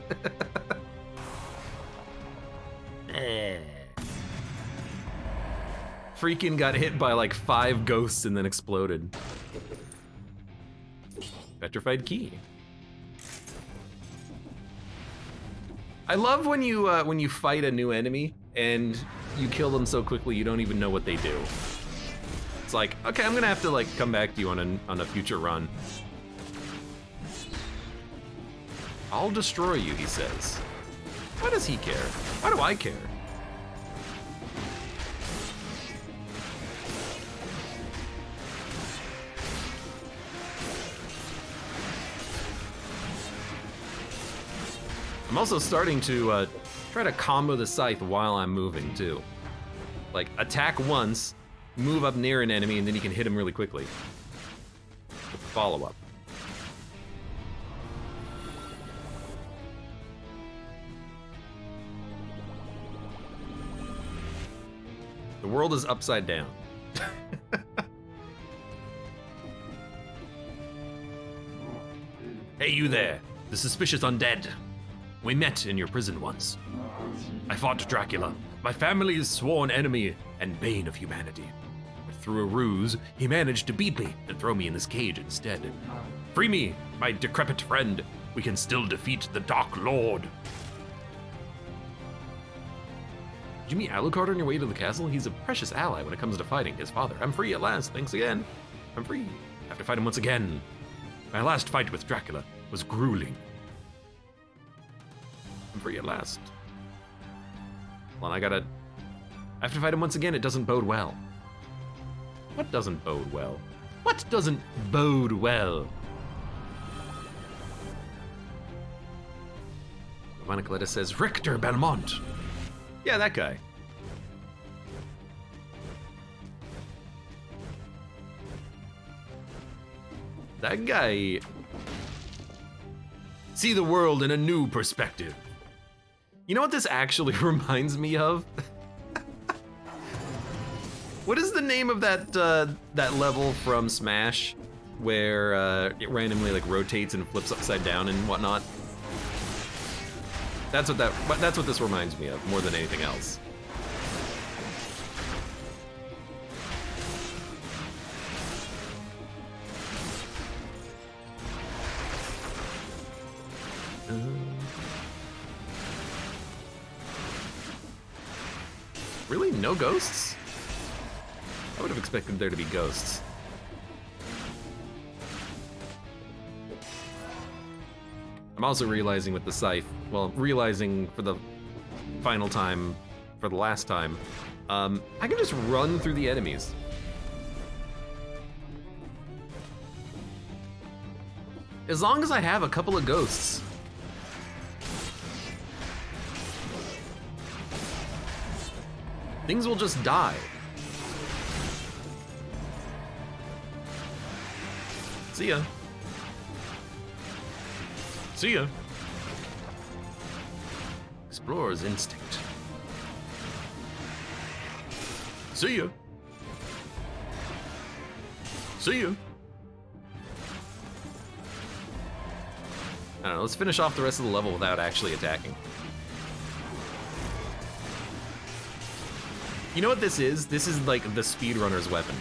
Freaking got hit by like 5 ghosts and then exploded. Petrified key. I love when you fight a new enemy and you kill them so quickly you don't even know what they do. It's like, okay, I'm gonna have to like come back to you on a future run. I'll destroy you, he says. Why does he care? Why do I care? I'm also starting to try to combo the scythe while I'm moving too. Like attack once, move up near an enemy, and then you can hit him really quickly. With follow-up. The world is upside down. Hey, you there, the suspicious undead. We met in your prison once. I fought Dracula, my family's sworn enemy and bane of humanity. But through a ruse, he managed to beat me and throw me in this cage instead. Free me, my decrepit friend. We can still defeat the Dark Lord. Did you meet Alucard on your way to the castle? He's a precious ally when it comes to fighting his father. I'm free at last, thanks again. I'm free. I have to fight him once again. My last fight with Dracula was grueling. I'm free at last. Well, I have to fight him once again. It doesn't bode well. What doesn't bode well? What doesn't bode well? MacLeod says, Richter Belmont. Yeah, that guy. That guy... See the world in a new perspective. You know what this actually reminds me of? What is the name of that that level from Smash where it randomly like rotates and flips upside down and whatnot? That's what this reminds me of more than anything else. Really? No ghosts? I would have expected there to be ghosts. I'm also realizing with the scythe, well, realizing for the final time, for the last time, I can just run through the enemies. As long as I have a couple of ghosts. Things will just die. See ya. See ya. Explorer's instinct. See ya. See ya. I don't know, let's finish off the rest of the level without actually attacking. You know what this is? This is like the speedrunner's weapon.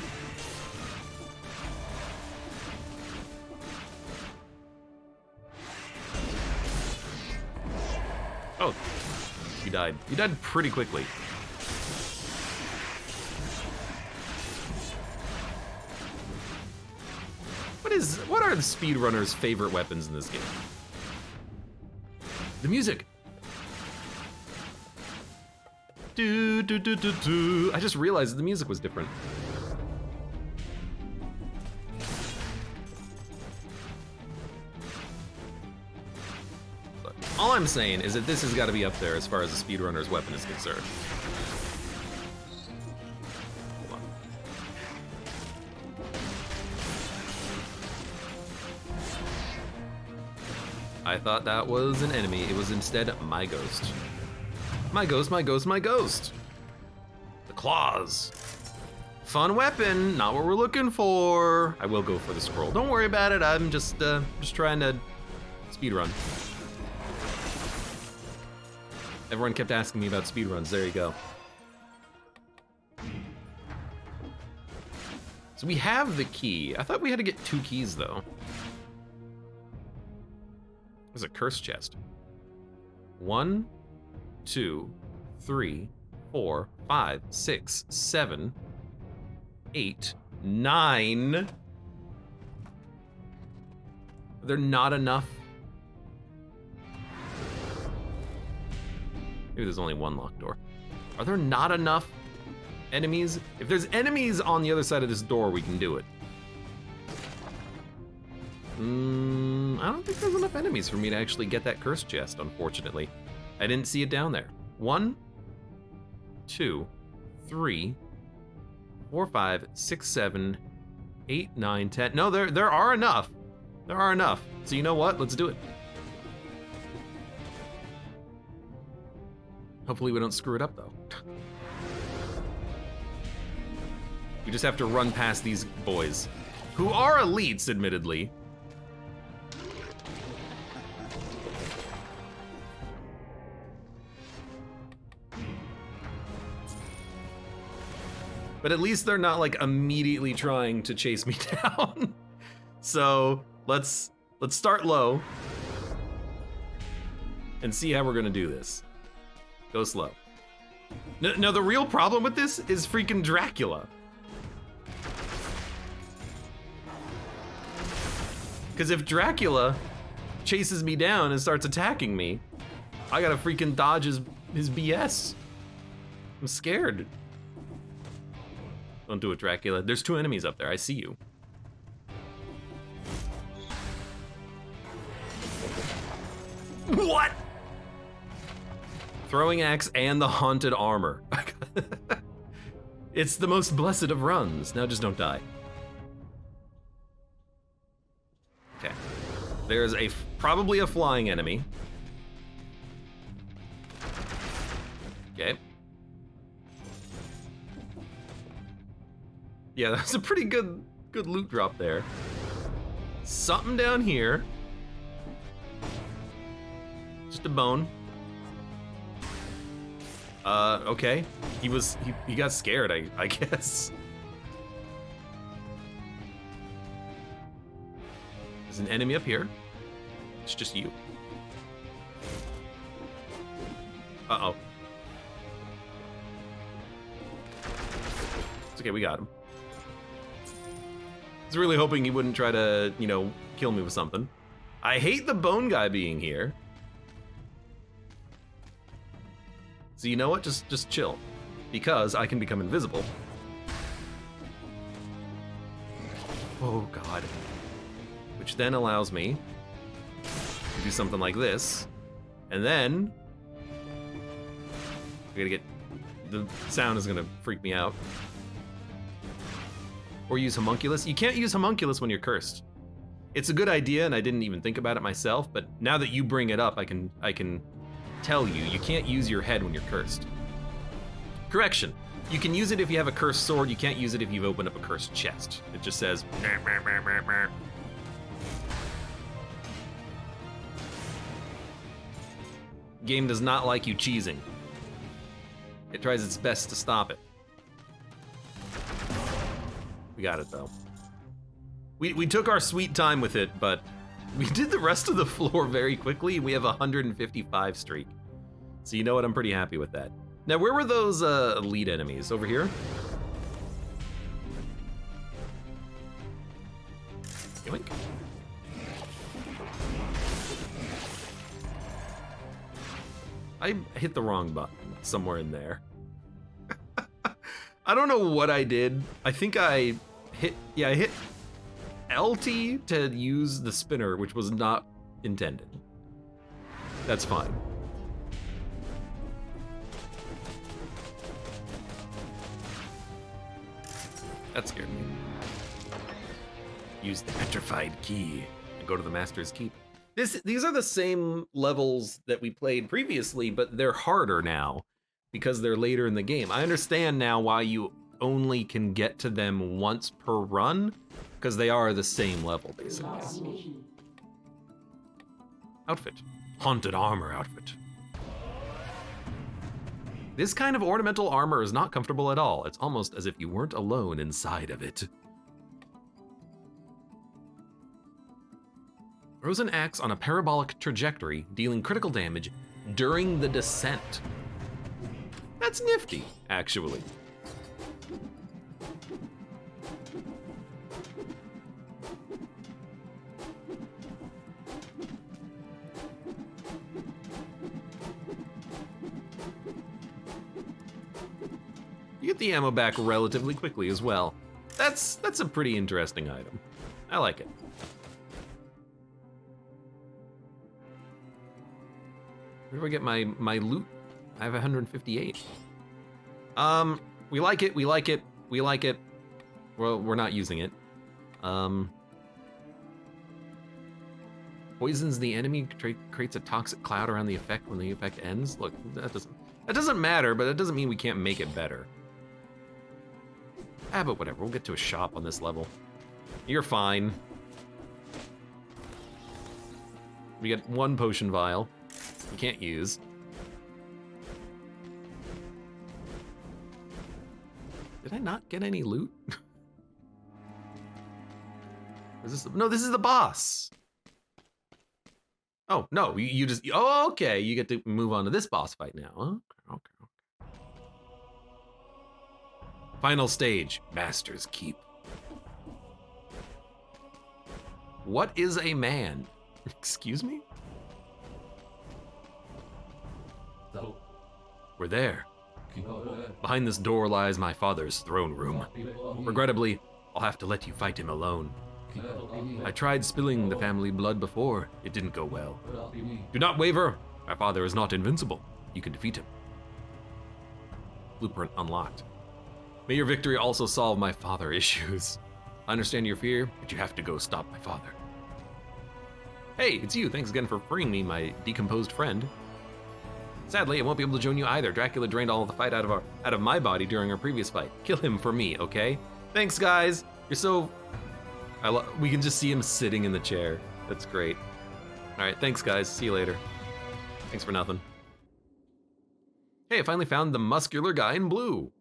Oh, you died. You died pretty quickly. What are the speedrunner's favorite weapons in this game? The music. Do, do, do, do, do. I just realized the music was different. But all I'm saying is that this has got to be up there as far as the speedrunner's weapon is concerned. Hold on. I thought that was an enemy. It was instead my ghost. My ghost, my ghost, my ghost. The claws. Fun weapon, not what we're looking for. I will go for the scroll. Don't worry about it. I'm just trying to speedrun. Everyone kept asking me about speedruns. There you go. So we have the key. I thought we had to get 2 keys though. There's a curse chest. 1, 2, 3, 4, 5, 6, 7, 8, 9. Are there not enough? Maybe there's only 1 locked door. Are there not enough enemies? If there's enemies on the other side of this door, we can do it. I don't think there's enough enemies for me to actually get that curse chest, unfortunately. I didn't see it down there. 1, 2, 3, 4, 5, 6, 7, 8, 9, 10. No, there are enough. There are enough. So you know what? Let's do it. Hopefully we don't screw it up though. We just have to run past these boys, who are elites, admittedly. But at least they're not like immediately trying to chase me down. So let's start low and see how we're gonna do this. Go slow. No, the real problem with this is freaking Dracula. Because if Dracula chases me down and starts attacking me, I gotta freaking dodge his BS. I'm scared. Don't do it, Dracula. There's 2 enemies up there. I see you. What? Throwing axe and the haunted armor. It's the most blessed of runs. Now just don't die. Okay. There's probably a flying enemy. Okay. Yeah, that's a pretty good loot drop there. Something down here. Just a bone. Okay. He got scared, I guess. There's an enemy up here. It's just you. Uh-oh. It's okay, we got him. I was really hoping he wouldn't try to, you know, kill me with something. I hate the bone guy being here. So you know what? Just chill. Because I can become invisible. Oh god. Which then allows me to do something like this. And then I gotta get, the sound is gonna freak me out. Or use homunculus. You can't use homunculus when you're cursed. It's a good idea, and I didn't even think about it myself, but now that you bring it up, I can tell you can't use your head when you're cursed. Correction. You can use it if you have a cursed sword, you can't use it if you've opened up a cursed chest. It just says meh, meh, meh, meh, meh. Game does not like you cheesing. It tries its best to stop it. We got it though. We took our sweet time with it, but we did the rest of the floor very quickly. We have a 155 streak. So you know what, I'm pretty happy with that. Now where were those elite enemies? Over here? Yoink. I hit the wrong button somewhere in there. I don't know what I did. I think I hit LT to use the spinner, which was not intended. That's fine. That scared me. Use the petrified key and go to the Master's Keep. These are the same levels that we played previously, but they're harder now because they're later in the game. I understand now why you only can get to them once per run, because they are the same level, basically. Outfit. Haunted armor outfit. This kind of ornamental armor is not comfortable at all. It's almost as if you weren't alone inside of it. Throws an axe on a parabolic trajectory, dealing critical damage during the descent. That's nifty, actually. You get the ammo back relatively quickly as well. That's a pretty interesting item. I like it. Where do I get my loot? I have 158. We like it, we like it, we like it. Well, we're not using it. Poisons the enemy, creates a toxic cloud around the effect when the effect ends. Look, that doesn't matter, but it doesn't mean we can't make it better. Ah, but whatever, we'll get to a shop on this level. You're fine. We get one potion vial. You can't use. Did I not get any loot? Is this, no, this is the boss. Oh, no, you just, oh, okay, you get to move on to this boss fight now. Okay. Final stage, Master's Keep. What is a man? Excuse me? We're there. Behind this door lies my father's throne room. Regrettably, I'll have to let you fight him alone. I tried spilling the family blood before. It didn't go well. Do not waver. My father is not invincible. You can defeat him. Blueprint unlocked. May your victory also solve my father issues. I understand your fear, but you have to go stop my father. Hey, it's you. Thanks again for freeing me, my decomposed friend. Sadly, I won't be able to join you either. Dracula drained all of the fight out of my body during our previous fight. Kill him for me, okay? Thanks, guys. You're so... we can just see him sitting in the chair. That's great. All right, thanks, guys. See you later. Thanks for nothing. Hey, I finally found the muscular guy in blue.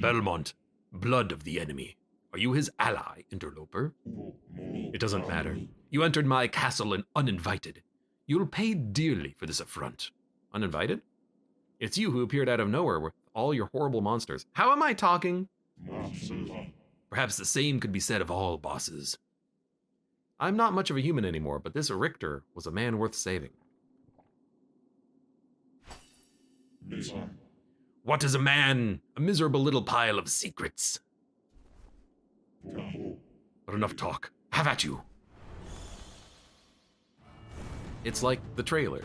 Belmont, blood of the enemy. Are you his ally, interloper? It doesn't matter. You entered my castle uninvited. You'll pay dearly for this affront. Uninvited? It's you who appeared out of nowhere with all your horrible monsters. How am I talking? Perhaps the same could be said of all bosses. I'm not much of a human anymore, but this Richter was a man worth saving. What is a man? A miserable little pile of secrets. But enough talk. Have at you. It's like the trailer.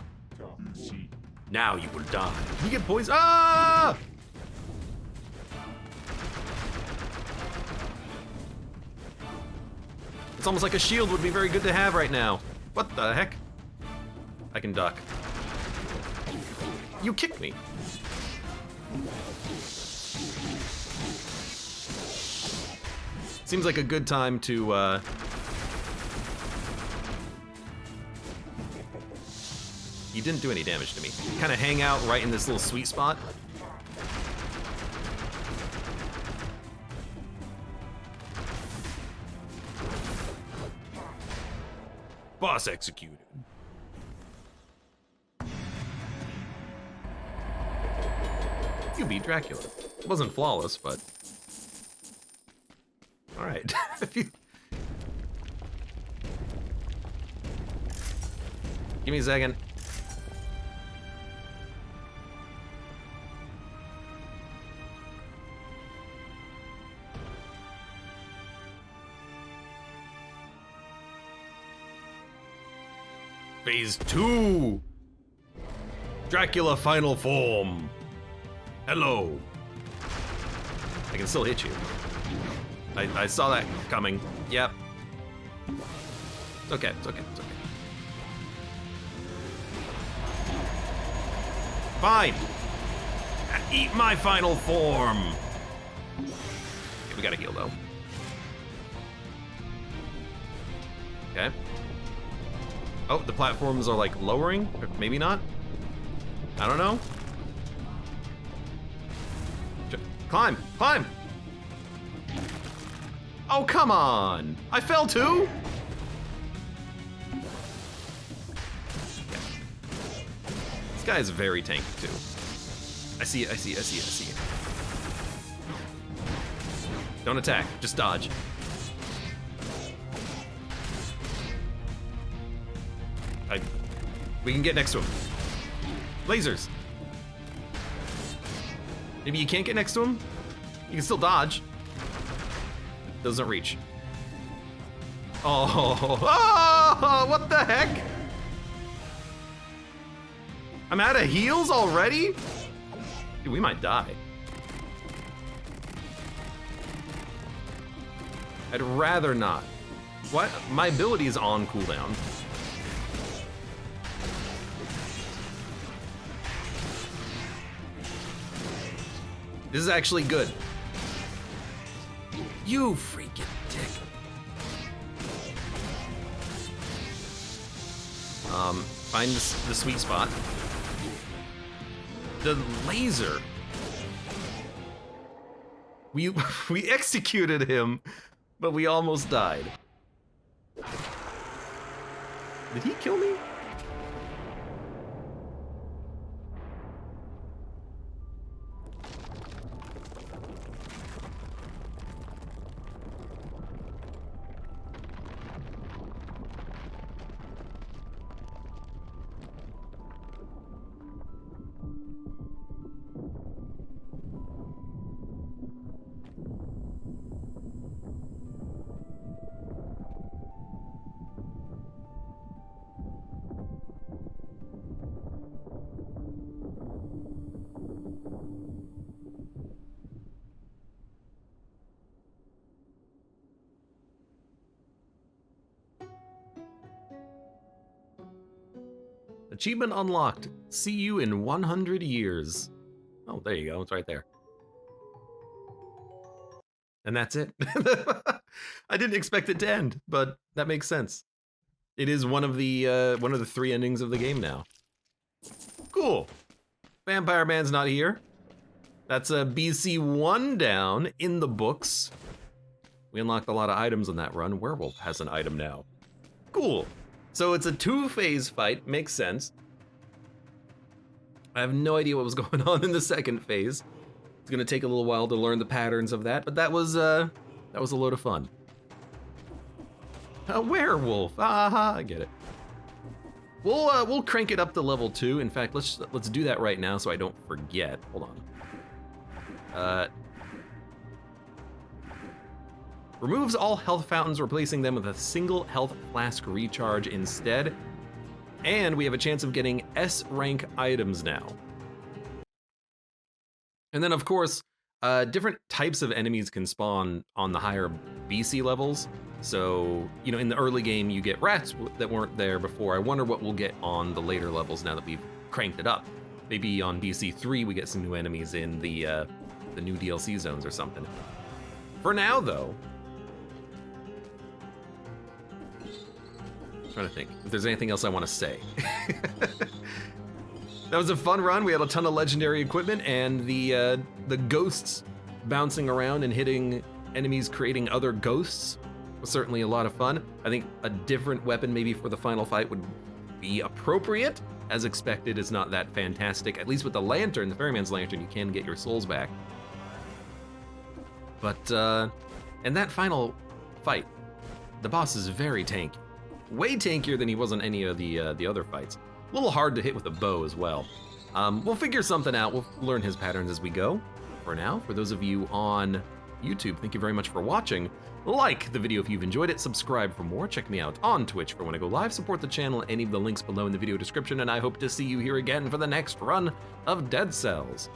Now you will die. You get poisoned. Ah! It's almost like a shield would be very good to have right now. What the heck? I can duck. You kicked me. Seems like a good time to, You didn't do any damage to me. Kind of hang out right in this little sweet spot. Boss executed. You beat Dracula. It wasn't flawless, but... Alright. Give me a second. Phase 2! Dracula final form. Hello. I can still hit you. I saw that coming. Yep. It's okay, it's okay, it's okay. Fine. Eat my final form. Okay, we gotta heal though. Okay. Oh, the platforms are like lowering? Or maybe not? I don't know. Climb, climb! Oh, come on! I fell too? This guy is very tanky too. I see it, I see it, I see it, I see it. Don't attack, just dodge. We can get next to him. Lasers. Maybe you can't get next to him? You can still dodge. Doesn't reach. Oh, what the heck? I'm out of heals already? Dude, we might die. I'd rather not. What? My ability is on cooldown. This is actually good. You freaking dick. Find the sweet spot. The laser. We executed him, but we almost died. Did he kill me? Achievement unlocked. See you in 100 years. Oh, there you go. It's right there. And that's it. I didn't expect it to end, but that makes sense. It is one of the 3 endings of the game now. Cool. Vampire Man's not here. That's a BC 1 down in the books. We unlocked a lot of items on that run. Werewolf has an item now. Cool. So it's a 2-phase fight. Makes sense. I have no idea what was going on in the second phase. It's gonna take a little while to learn the patterns of that, but that was a load of fun. A werewolf, aha, I get it. We'll crank it up to level 2. In fact, let's do that right now so I don't forget. Hold on. Removes all health fountains, replacing them with a single health flask recharge instead. And we have a chance of getting S rank items now. And then, of course, different types of enemies can spawn on the higher BC levels. So, you know, in the early game, you get rats that weren't there before. I wonder what we'll get on the later levels now that we've cranked it up. Maybe on BC 3, we get some new enemies in the new DLC zones or something. For now, though, I'm trying to think if there's anything else I want to say. That was a fun run. We had a ton of legendary equipment, and the ghosts bouncing around and hitting enemies, creating other ghosts, was certainly a lot of fun. I think a different weapon maybe for the final fight would be appropriate. As expected, it's not that fantastic. At least with the lantern, the Ferryman's lantern, you can get your souls back. But in that final fight, the boss is very tanky. Way tankier than he was on any of the other fights. A little hard to hit with a bow as well. We'll figure something out. We'll learn his patterns as we go. For now, for those of you on YouTube, thank you very much for watching. Like the video if you've enjoyed it, subscribe for more, check me out on Twitch for when I go live, support the channel, any of the links below in the video description, and I hope to see you here again for the next run of Dead Cells.